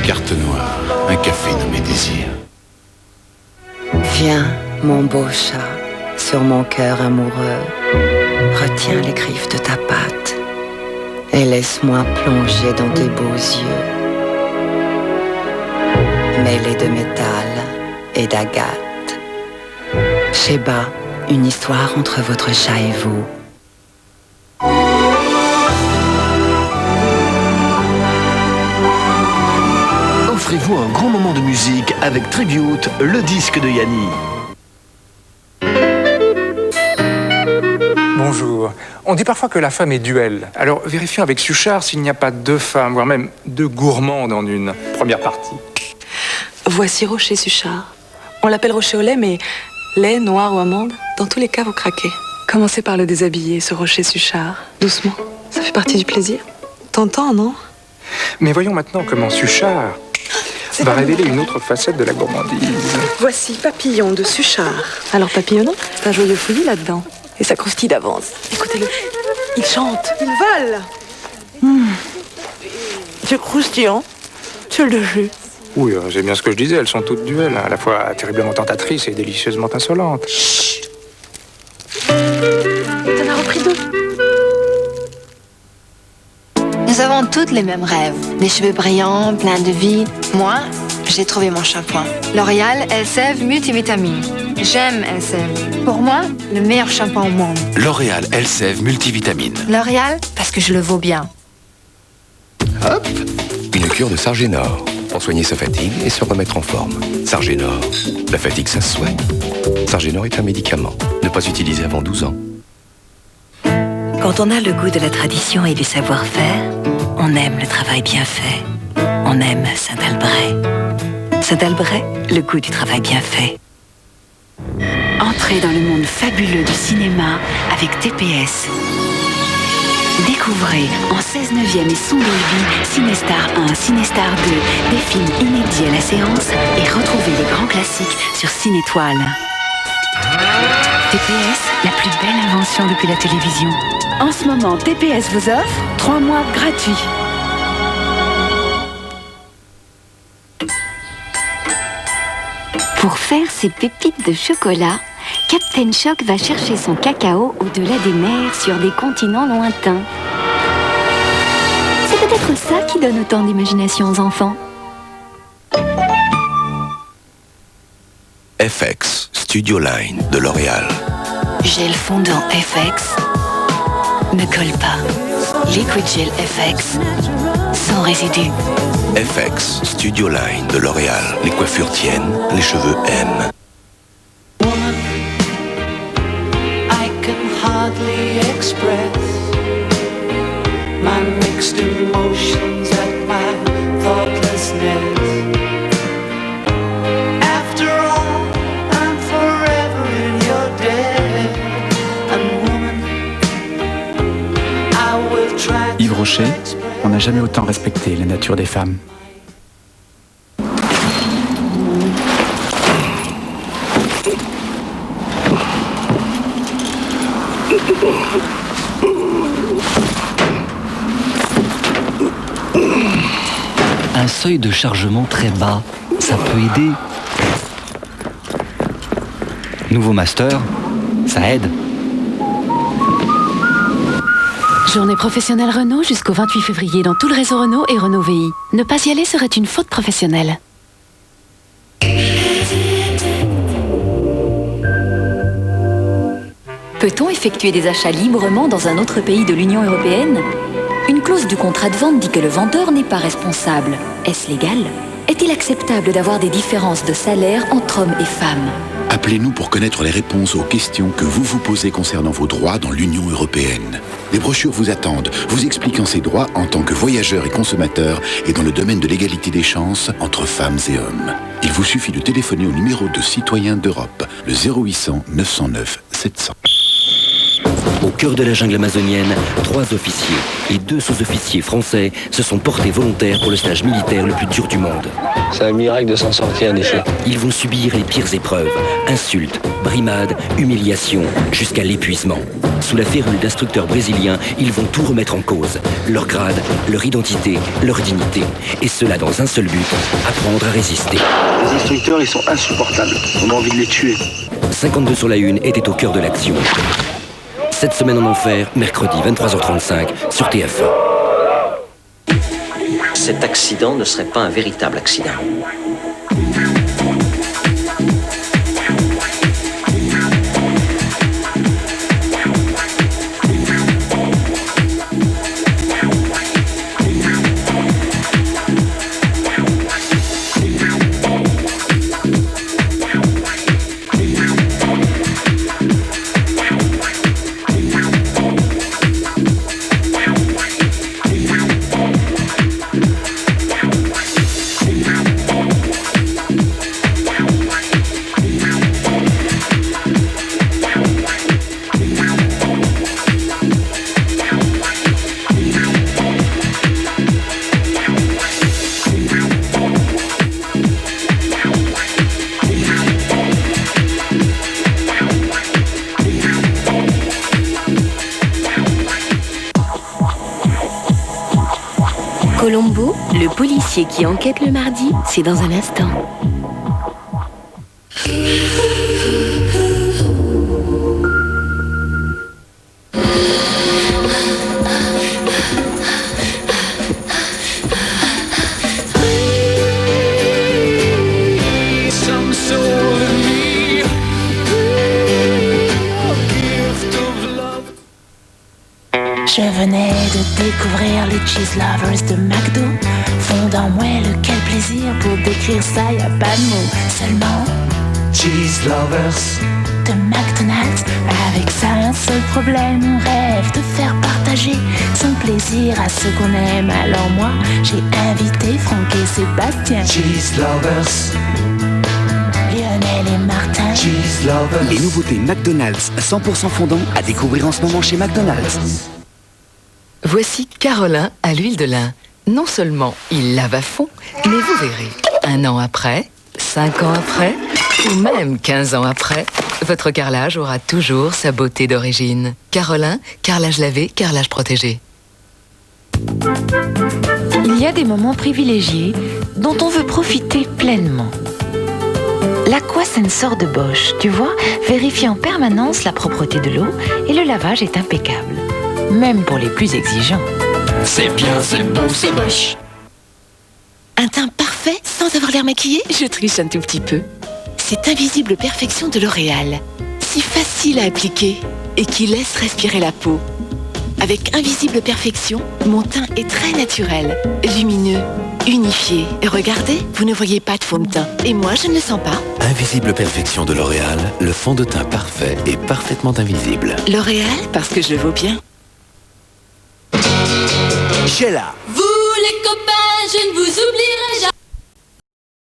Carte noire, un café nommé Désir. Viens, mon beau chat, sur mon cœur amoureux. Retiens les griffes de ta patte et laisse-moi plonger dans tes beaux yeux, mêlés de métal et d'agate. Sheba, une histoire entre votre chat et vous. Offrez-vous un grand moment de musique avec Tribute, le disque de Yanni. Bonjour. On dit parfois que la femme est duel. Alors vérifions avec Suchard s'il n'y a pas deux femmes, voire même deux gourmandes en une. Première partie. Voici Rocher Suchard. On l'appelle Rocher au lait, mais lait, noir ou amande, dans tous les cas, vous craquez. Commencez par le déshabiller, ce Rocher Suchard. Doucement, ça fait partie du plaisir. T'entends, non? Mais voyons maintenant comment Suchard va révéler une autre facette de la gourmandise. Voici Papillon de Suchard. Alors Papillon, c'est un joyeux fouillis là-dedans. Et ça croustille d'avance. Écoutez-le. Il chante. Il vole. C'est croustillant. C'est le jus. Oui, c'est bien ce que je disais, elles sont toutes duels, à la fois terriblement tentatrices et délicieusement insolentes. Chut. T'en as repris deux. Nous avons toutes les mêmes rêves. Des cheveux brillants, pleins de vie. Moi, j'ai trouvé mon shampoing. L'Oréal Elseve Multivitamine. J'aime Elseve. Pour moi, le meilleur shampoing au monde. L'Oréal Elseve Multivitamine. L'Oréal, parce que je le vaux bien. Hop, une cure de Sargénor pour soigner sa fatigue et se remettre en forme. Sargénor, la fatigue ça se soigne. Sargénor est un médicament. Ne pas utiliser avant 12 ans. Quand on a le goût de la tradition et du savoir-faire, on aime le travail bien fait. On aime Saint-Albret. Saint-Albret, le goût du travail bien fait. Entrez dans le monde fabuleux du cinéma avec TPS. Découvrez en 16/9 et son Dolby Cinestar 1, Cinestar 2, des films inédits à la séance et retrouvez les grands classiques sur Cinétoile. TPS, la plus belle invention depuis la télévision. En ce moment, TPS vous offre 3 mois gratuits. Pour faire ses pépites de chocolat, Captain Choc va chercher son cacao au-delà des mers sur des continents lointains. C'est peut-être ça qui donne autant d'imagination aux enfants. FX Studio Line de L'Oréal. Gel fondant FX ne colle pas. Liquid Gel FX sans résidu. FX Studio Line de L'Oréal. Les coiffures tiennent, les cheveux aiment. I can hardly express my mixed emotions at my thoughtlessness. After all, I'm forever in your debt. And woman, I will try. Yves Rocher, on n'a jamais autant respecté la nature des femmes. Un seuil de chargement très bas, ça peut aider. Nouveau master, ça aide. Journée professionnelle Renault jusqu'au 28 février dans tout le réseau Renault et Renault VI. Ne pas y aller serait une faute professionnelle. Peut-on effectuer des achats librement dans un autre pays de l'Union européenne? Une clause du contrat de vente dit que le vendeur n'est pas responsable. Est-ce légal? Est-il acceptable d'avoir des différences de salaire entre hommes et femmes? Appelez-nous pour connaître les réponses aux questions que vous vous posez concernant vos droits dans l'Union européenne. Des brochures vous attendent, vous expliquant ces droits en tant que voyageurs et consommateurs et dans le domaine de l'égalité des chances entre femmes et hommes. Il vous suffit de téléphoner au numéro de Citoyens d'Europe, le 0800 909 700. Au cœur de la jungle amazonienne, 3 officiers et 2 sous-officiers français se sont portés volontaires pour le stage militaire le plus dur du monde. C'est un miracle de s'en sortir, en effet. Ils vont subir les pires épreuves, insultes, brimades, humiliations, jusqu'à l'épuisement. Sous la férule d'instructeurs brésiliens, ils vont tout remettre en cause. Leur grade, leur identité, leur dignité. Et cela dans un seul but, apprendre à résister. Les instructeurs, ils sont insupportables. On a envie de les tuer. 52 sur la une était au cœur de l'action. Cette semaine en enfer, mercredi 23h35 sur TF1. Cet accident ne serait pas un véritable accident. Colombo, le policier qui enquête le mardi, c'est dans un instant. Je venais de découvrir les Cheese Lovers de McDo. Fondent en moi le quel plaisir, pour décrire ça y a pas de mots. Seulement Cheese Lovers de McDonald's. Avec ça un seul problème, on rêve de faire partager son plaisir à ceux qu'on aime. Alors moi j'ai invité Franck et Sébastien. Cheese Lovers Lionel et Martin. Cheese Lovers. Les nouveautés McDonald's 100% fondant à découvrir en ce moment chez McDonald's. Voici Carolin à l'huile de lin. Non seulement il lave à fond, mais vous verrez, 1 an après, 5 ans après, ou même 15 ans après, votre carrelage aura toujours sa beauté d'origine. Carolin, carrelage lavé, carrelage protégé. Il y a des moments privilégiés dont on veut profiter pleinement. L'Aqua-Sensor de Bosch, tu vois, vérifie en permanence la propreté de l'eau et le lavage est impeccable. Même pour les plus exigeants. C'est bien, c'est bon, c'est Bosch. Un teint parfait sans avoir l'air maquillé? Je triche un tout petit peu. C'est Invisible Perfection de L'Oréal. Si facile à appliquer et qui laisse respirer la peau. Avec Invisible Perfection, mon teint est très naturel, lumineux, unifié. Et regardez, vous ne voyez pas de fond de teint. Et moi, je ne le sens pas. Invisible Perfection de L'Oréal, le fond de teint parfait et parfaitement invisible. L'Oréal, parce que je le vaux bien. Sheila. Vous les copains, je ne vous oublierai